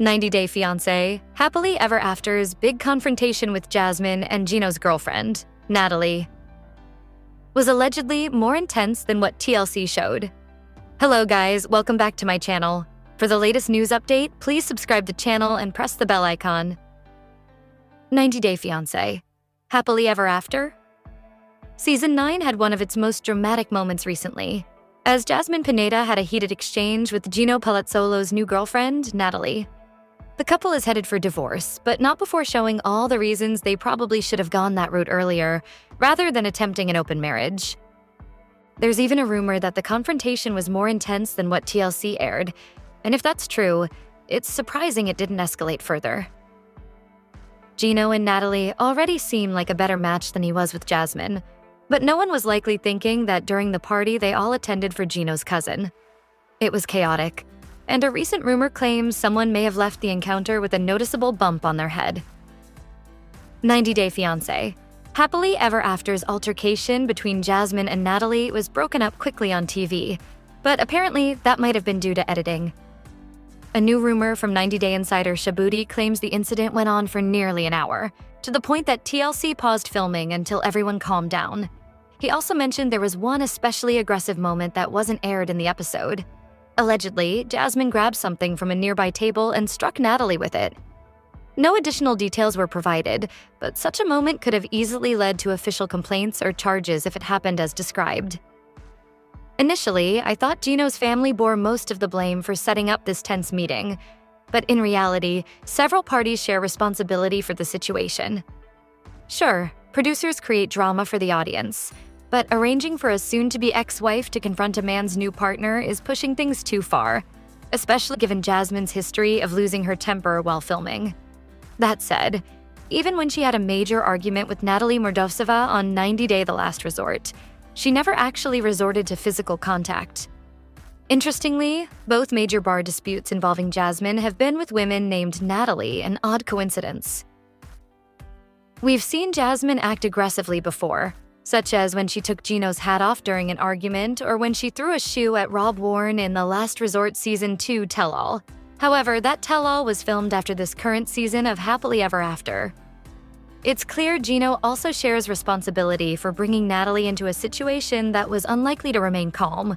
90-Day Fiancé, Happily Ever After's big confrontation with Jasmine and Gino's girlfriend, Natalie, was allegedly more intense than what TLC showed. Hello guys, welcome back to my channel. For the latest news update, please subscribe to the channel and press the bell icon. 90-Day Fiancé, Happily Ever After? Season 9 had one of its most dramatic moments recently, as Jasmine Pineda had a heated exchange with Gino Palazzolo's new girlfriend, Natalie. The couple is headed for divorce, but not before showing all the reasons they probably should have gone that route earlier, rather than attempting an open marriage. There's even a rumor that the confrontation was more intense than what TLC aired, and if that's true, it's surprising it didn't escalate further. Gino and Natalie already seem like a better match than he was with Jasmine, but no one was likely thinking that during the party they all attended for Gino's cousin. It was chaotic, and a recent rumor claims someone may have left the encounter with a noticeable bump on their head. 90-Day Fiancé, Happily Ever After's altercation between Jasmine and Natalie was broken up quickly on TV, but apparently that might have been due to editing. A new rumor from 90-Day insider Shabuti claims the incident went on for nearly an hour, to the point that TLC paused filming until everyone calmed down. He also mentioned there was one especially aggressive moment that wasn't aired in the episode. Allegedly, Jasmine grabbed something from a nearby table and struck Natalie with it. No additional details were provided, but such a moment could have easily led to official complaints or charges if it happened as described. Initially, I thought Gino's family bore most of the blame for setting up this tense meeting, but in reality, several parties share responsibility for the situation. Sure, producers create drama for the audience, but arranging for a soon-to-be ex-wife to confront a man's new partner is pushing things too far, especially given Jasmine's history of losing her temper while filming. That said, even when she had a major argument with Natalie Mordovtseva on 90-Day The Last Resort, she never actually resorted to physical contact. Interestingly, both major bar disputes involving Jasmine have been with women named Natalie, an odd coincidence. We've seen Jasmine act aggressively before, such as when she took Gino's hat off during an argument or when she threw a shoe at Rob Warren in the Last Resort Season 2 tell-all. However, that tell-all was filmed after this current season of Happily Ever After. It's clear Gino also shares responsibility for bringing Natalie into a situation that was unlikely to remain calm.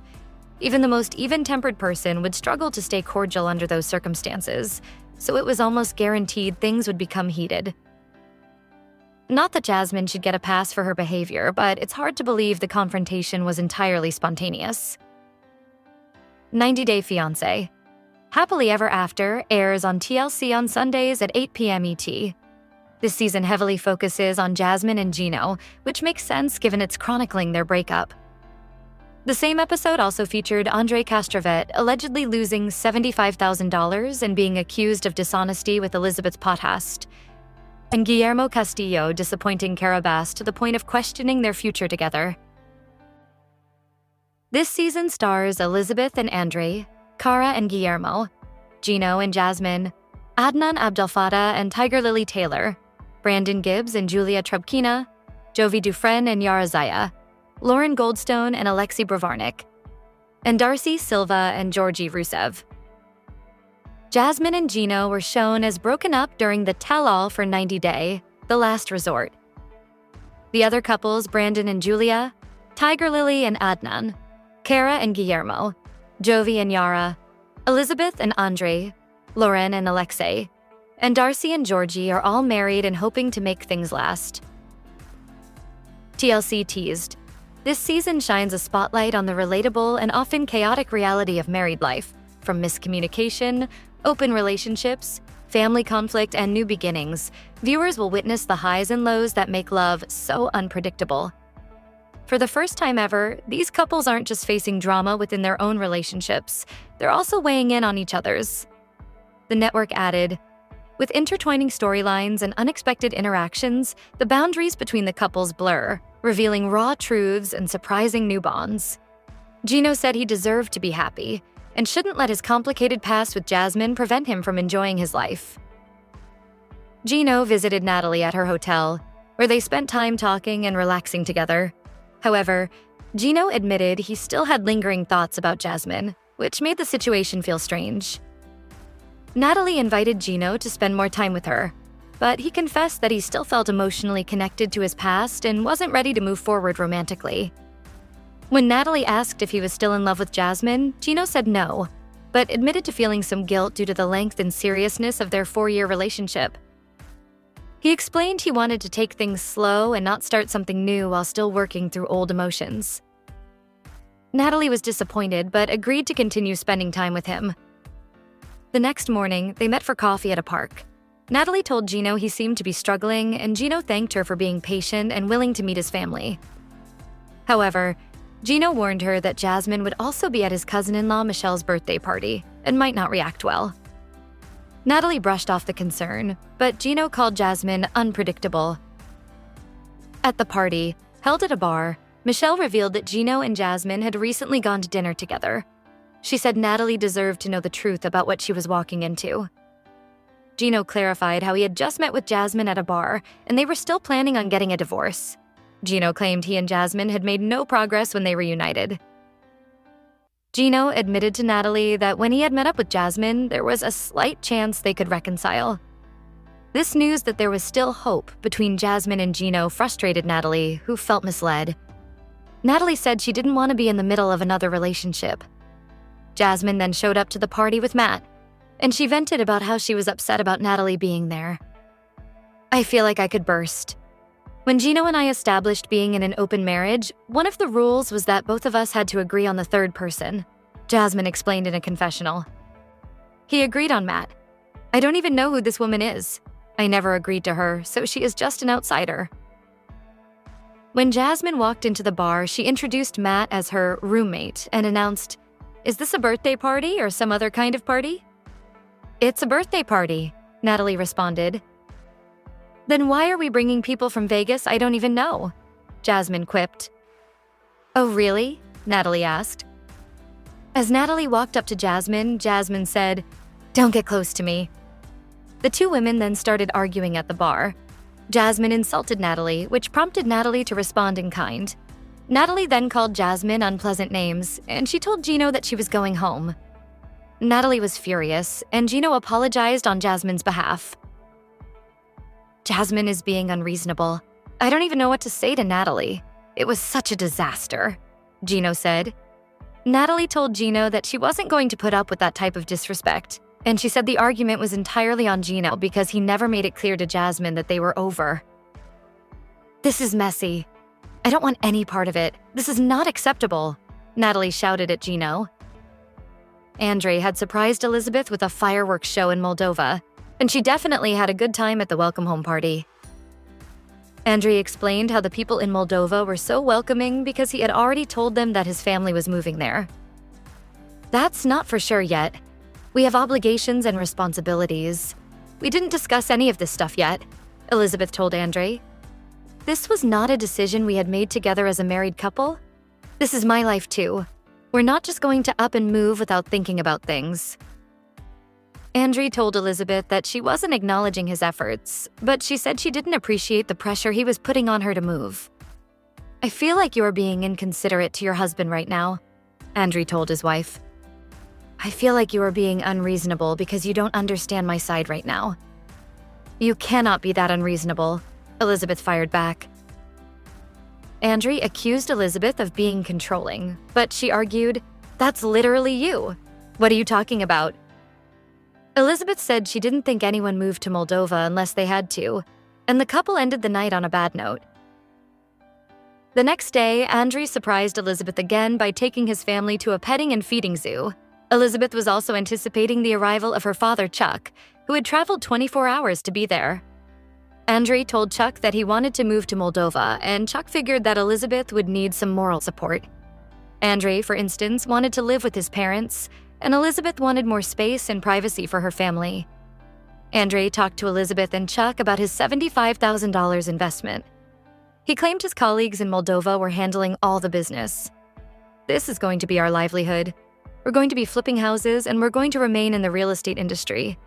Even the most even-tempered person would struggle to stay cordial under those circumstances, so it was almost guaranteed things would become heated. Not that Jasmine should get a pass for her behavior, but it's hard to believe the confrontation was entirely spontaneous. 90-Day Fiancé, Happily Ever After airs on TLC on Sundays at 8 p.m. ET. This season heavily focuses on Jasmine and Gino, which makes sense given it's chronicling their breakup. The same episode also featured Andre Castrovet allegedly losing $75,000 and being accused of dishonesty with Elizabeth Pothast, and Guillermo Castillo disappointing Carabas to the point of questioning their future together. This season stars Elizabeth and Andre, Cara and Guillermo, Gino and Jasmine, Adnan Abdelfattah and Tiger Lily Taylor, Brandon Gibbs and Julia Trubkina, Jovi Dufresne and Yara Zaya, Lauren Goldstone and Alexei Bravarnik, and Darcy Silva and Georgi Rusev. Jasmine and Gino were shown as broken up during the tell-all for 90-Day, The Last Resort. The other couples, Brandon and Julia, Tiger Lily and Adnan, Cara and Guillermo, Jovi and Yara, Elizabeth and Andre, Lauren and Alexei, and Darcy and Georgie are all married and hoping to make things last. TLC teased, this season shines a spotlight on the relatable and often chaotic reality of married life, from miscommunication, open relationships, family conflict, and new beginnings. Viewers will witness the highs and lows that make love so unpredictable. For the first time ever, these couples aren't just facing drama within their own relationships, they're also weighing in on each other's. The network added, with intertwining storylines and unexpected interactions, the boundaries between the couples blur, revealing raw truths and surprising new bonds. Gino said he deserved to be happy and shouldn't let his complicated past with Jasmine prevent him from enjoying his life. Gino visited Natalie at her hotel, where they spent time talking and relaxing together. However, Gino admitted he still had lingering thoughts about Jasmine, which made the situation feel strange. Natalie invited Gino to spend more time with her, but he confessed that he still felt emotionally connected to his past and wasn't ready to move forward romantically. When Natalie asked if he was still in love with Jasmine, Gino said no, but admitted to feeling some guilt due to the length and seriousness of their 4-year relationship. He explained he wanted to take things slow and not start something new while still working through old emotions. Natalie was disappointed but agreed to continue spending time with him. The next morning, they met for coffee at a park. Natalie told Gino he seemed to be struggling, and Gino thanked her for being patient and willing to meet his family. However, Gino warned her that Jasmine would also be at his cousin-in-law Michelle's birthday party and might not react well. Natalie brushed off the concern, but Gino called Jasmine unpredictable. At the party, held at a bar, Michelle revealed that Gino and Jasmine had recently gone to dinner together. She said Natalie deserved to know the truth about what she was walking into. Gino clarified how he had just met with Jasmine at a bar and they were still planning on getting a divorce. Gino claimed he and Jasmine had made no progress when they reunited. Gino admitted to Natalie that when he had met up with Jasmine, there was a slight chance they could reconcile. This news that there was still hope between Jasmine and Gino frustrated Natalie, who felt misled. Natalie said she didn't want to be in the middle of another relationship. Jasmine then showed up to the party with Matt, and she vented about how she was upset about Natalie being there. "I feel like I could burst. When Gino and I established being in an open marriage, one of the rules was that both of us had to agree on the third person," Jasmine explained in a confessional. "He agreed on Matt. I don't even know who this woman is. I never agreed to her, so she is just an outsider." When Jasmine walked into the bar, she introduced Matt as her roommate and announced, "Is this a birthday party or some other kind of party?" "It's a birthday party," Natalie responded. "Then why are we bringing people from Vegas I don't even know?" Jasmine quipped. "Oh, really?" Natalie asked. As Natalie walked up to Jasmine, Jasmine said, "Don't get close to me." The two women then started arguing at the bar. Jasmine insulted Natalie, which prompted Natalie to respond in kind. Natalie then called Jasmine unpleasant names, and she told Gino that she was going home. Natalie was furious, and Gino apologized on Jasmine's behalf. "Jasmine is being unreasonable. I don't even know what to say to Natalie. It was such a disaster," Gino said. Natalie told Gino that she wasn't going to put up with that type of disrespect, and she said the argument was entirely on Gino because he never made it clear to Jasmine that they were over. "This is messy. I don't want any part of it. This is not acceptable," Natalie shouted at Gino. Andre had surprised Elizabeth with a fireworks show in Moldova, and she definitely had a good time at the welcome home party. Andre explained how the people in Moldova were so welcoming because he had already told them that his family was moving there. "That's not for sure yet. We have obligations and responsibilities. We didn't discuss any of this stuff yet," Elizabeth told Andre. "This was not a decision we had made together as a married couple. This is my life too. We're not just going to up and move without thinking about things." Andre told Elizabeth that she wasn't acknowledging his efforts, but she said she didn't appreciate the pressure he was putting on her to move. "I feel like you are being inconsiderate to your husband right now," Andre told his wife. "I feel like you are being unreasonable because you don't understand my side right now." "You cannot be that unreasonable," Elizabeth fired back. Andre accused Elizabeth of being controlling, but she argued, "That's literally you. What are you talking about?" Elizabeth said she didn't think anyone moved to Moldova unless they had to, and the couple ended the night on a bad note. The next day, Andre surprised Elizabeth again by taking his family to a petting and feeding zoo. Elizabeth was also anticipating the arrival of her father, Chuck, who had traveled 24 hours to be there. Andre told Chuck that he wanted to move to Moldova, and Chuck figured that Elizabeth would need some moral support. Andre, for instance, wanted to live with his parents, and Elizabeth wanted more space and privacy for her family. Andre talked to Elizabeth and Chuck about his $75,000 investment. He claimed his colleagues in Moldova were handling all the business. "This is going to be our livelihood. We're going to be flipping houses, and we're going to remain in the real estate industry.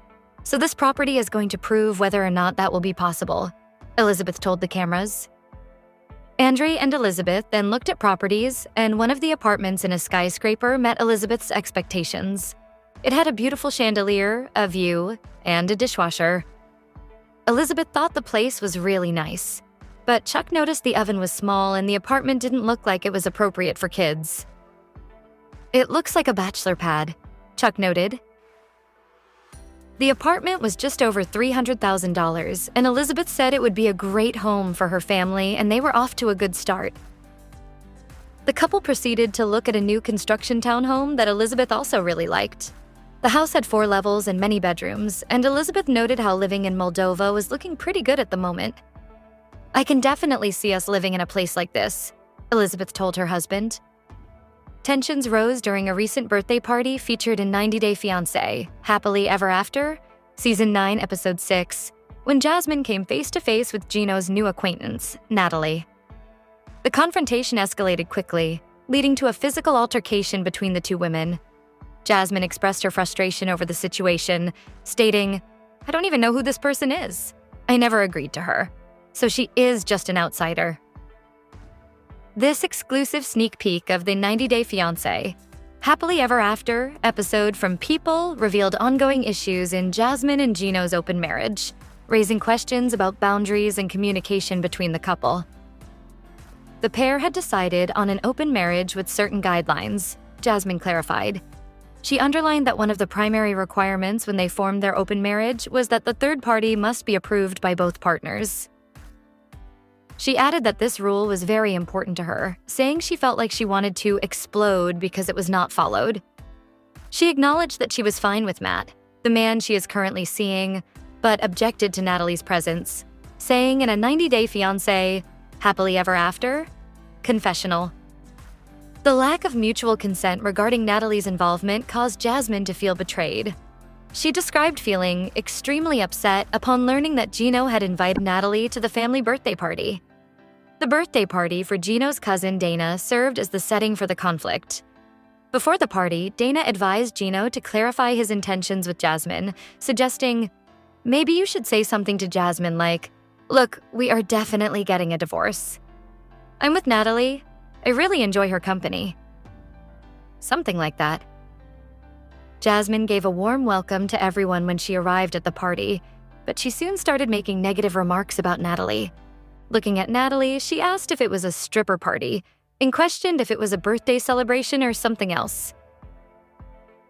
So this property is going to prove whether or not that will be possible," Elizabeth told the cameras. Andre and Elizabeth then looked at properties, and one of the apartments in a skyscraper met Elizabeth's expectations. It had a beautiful chandelier, a view, and a dishwasher. Elizabeth thought the place was really nice, but Chuck noticed the oven was small and the apartment didn't look like it was appropriate for kids. "It looks like a bachelor pad," Chuck noted. The apartment was just over $300,000, and Elizabeth said it would be a great home for her family, and they were off to a good start. The couple proceeded to look at a new construction townhome that Elizabeth also really liked. The house had 4 levels and many bedrooms, and Elizabeth noted how living in Moldova was looking pretty good at the moment. "I can definitely see us living in a place like this," Elizabeth told her husband. Tensions rose during a recent birthday party featured in 90 Day Fiancé, Happily Ever After, Season 9, Episode 6, when Jasmine came face-to-face with Gino's new acquaintance, Natalie. The confrontation escalated quickly, leading to a physical altercation between the two women. Jasmine expressed her frustration over the situation, stating, "I don't even know who this person is. I never agreed to her. So she is just an outsider." This exclusive sneak peek of the 90 Day Fiancé, Happily Ever After episode from People revealed ongoing issues in Jasmine and Gino's open marriage, raising questions about boundaries and communication between the couple. The pair had decided on an open marriage with certain guidelines, Jasmine clarified. She underlined that one of the primary requirements when they formed their open marriage was that the third party must be approved by both partners. She added that this rule was very important to her, saying she felt like she wanted to explode because it was not followed. She acknowledged that she was fine with Matt, the man she is currently seeing, but objected to Natalie's presence, saying in a 90 Day Fiancé, Happily Ever After, confessional. The lack of mutual consent regarding Natalie's involvement caused Jasmine to feel betrayed. She described feeling extremely upset upon learning that Gino had invited Natalie to the family birthday party. The birthday party for Gino's cousin Dana served as the setting for the conflict. Before the party, Dana advised Gino to clarify his intentions with Jasmine, suggesting, "Maybe you should say something to Jasmine like, 'Look, we are definitely getting a divorce. I'm with Natalie. I really enjoy her company.'" Something like that. Jasmine gave a warm welcome to everyone when she arrived at the party, but she soon started making negative remarks about Natalie. Looking at Natalie, she asked if it was a stripper party and questioned if it was a birthday celebration or something else.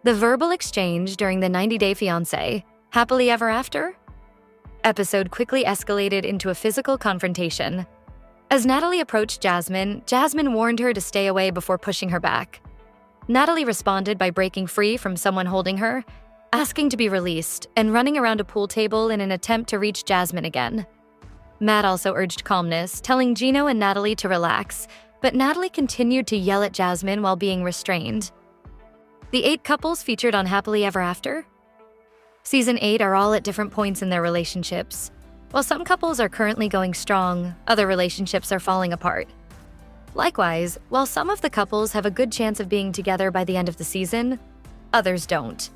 The verbal exchange during the 90 Day Fiancé, Happily Ever After episode quickly escalated into a physical confrontation. As Natalie approached Jasmine, Jasmine warned her to stay away before pushing her back. Natalie responded by breaking free from someone holding her, asking to be released, and running around a pool table in an attempt to reach Jasmine again. Matt also urged calmness, telling Gino and Natalie to relax, but Natalie continued to yell at Jasmine while being restrained. The 8 couples featured on Happily Ever After Season 8 are all at different points in their relationships. While some couples are currently going strong, other relationships are falling apart. Likewise, while some of the couples have a good chance of being together by the end of the season, others don't.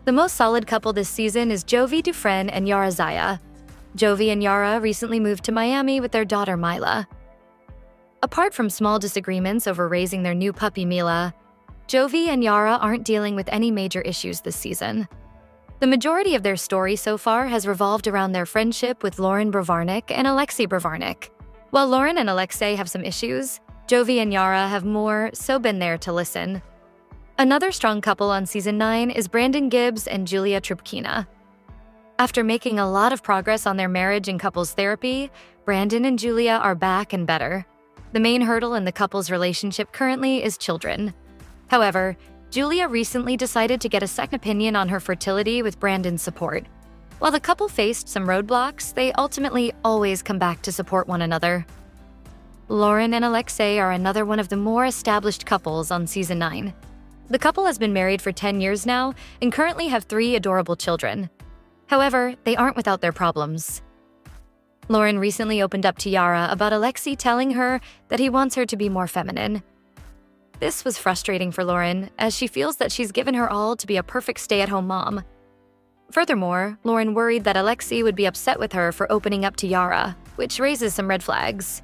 The most solid couple this season is Jovi Dufresne and Yara Zaya. Jovi and Yara recently moved to Miami with their daughter Mila. Apart from small disagreements over raising their new puppy Mila, Jovi and Yara aren't dealing with any major issues this season. The majority of their story so far has revolved around their friendship with Lauren Bravarnik and Alexei Bravarnik. While Lauren and Alexei have some issues, Jovi and Yara have more so been there to listen. Another strong couple on Season 9 is Brandon Gibbs and Julia Trubkina. After making a lot of progress on their marriage and couples therapy, Brandon and Julia are back and better. The main hurdle in the couple's relationship currently is children. However, Julia recently decided to get a second opinion on her fertility with Brandon's support. While the couple faced some roadblocks, they ultimately always come back to support one another. Lauren and Alexei are another one of the more established couples on Season 9. The couple has been married for 10 years now and currently have 3 adorable children. However, they aren't without their problems. Lauren recently opened up to Yara about Alexei telling her that he wants her to be more feminine. This was frustrating for Lauren, as she feels that she's given her all to be a perfect stay-at-home mom. Furthermore, Lauren worried that Alexei would be upset with her for opening up to Yara, which raises some red flags.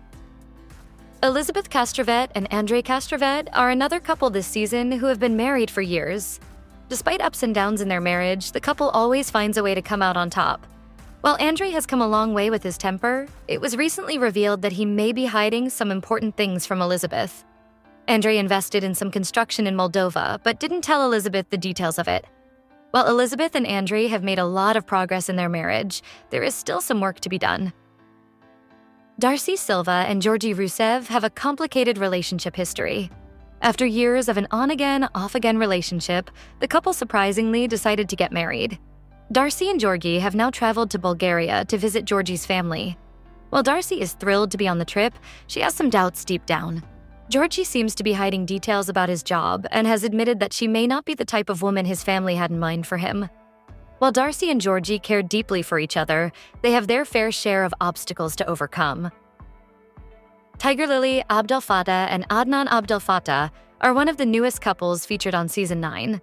Elizabeth Castrovet and Andre Castrovet are another couple this season who have been married for years. Despite ups and downs in their marriage, the couple always finds a way to come out on top. While Andre has come a long way with his temper, it was recently revealed that he may be hiding some important things from Elizabeth. Andre invested in some construction in Moldova, but didn't tell Elizabeth the details of it. While Elizabeth and Andre have made a lot of progress in their marriage, there is still some work to be done. Darcy Silva and Georgi Rusev have a complicated relationship history. After years of an on-again, off-again relationship, the couple surprisingly decided to get married. Darcy and Georgi have now traveled to Bulgaria to visit Georgi's family. While Darcy is thrilled to be on the trip, she has some doubts deep down. Georgi seems to be hiding details about his job and has admitted that she may not be the type of woman his family had in mind for him. While Darcy and Georgi care deeply for each other, they have their fair share of obstacles to overcome. Tiger Lily Abdel Fattah and Adnan Abdel Fattah are one of the newest couples featured on Season 9.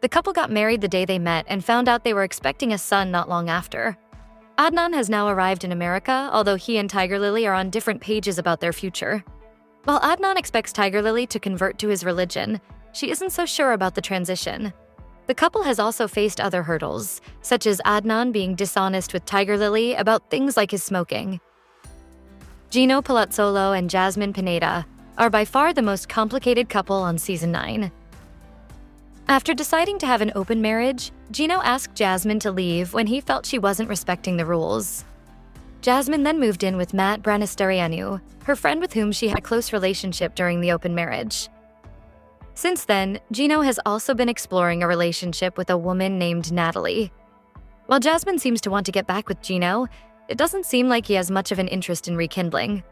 The couple got married the day they met and found out they were expecting a son not long after. Adnan has now arrived in America, although he and Tiger Lily are on different pages about their future. While Adnan expects Tiger Lily to convert to his religion, she isn't so sure about the transition. The couple has also faced other hurdles, such as Adnan being dishonest with Tiger Lily about things like his smoking. Gino Palazzolo and Jasmine Pineda are by far the most complicated couple on Season 9. After deciding to have an open marriage, Gino asked Jasmine to leave when he felt she wasn't respecting the rules. Jasmine then moved in with Matt Branisterianu, her friend with whom she had a close relationship during the open marriage. Since then, Gino has also been exploring a relationship with a woman named Natalie. While Jasmine seems to want to get back with Gino, it doesn't seem like he has much of an interest in rekindling.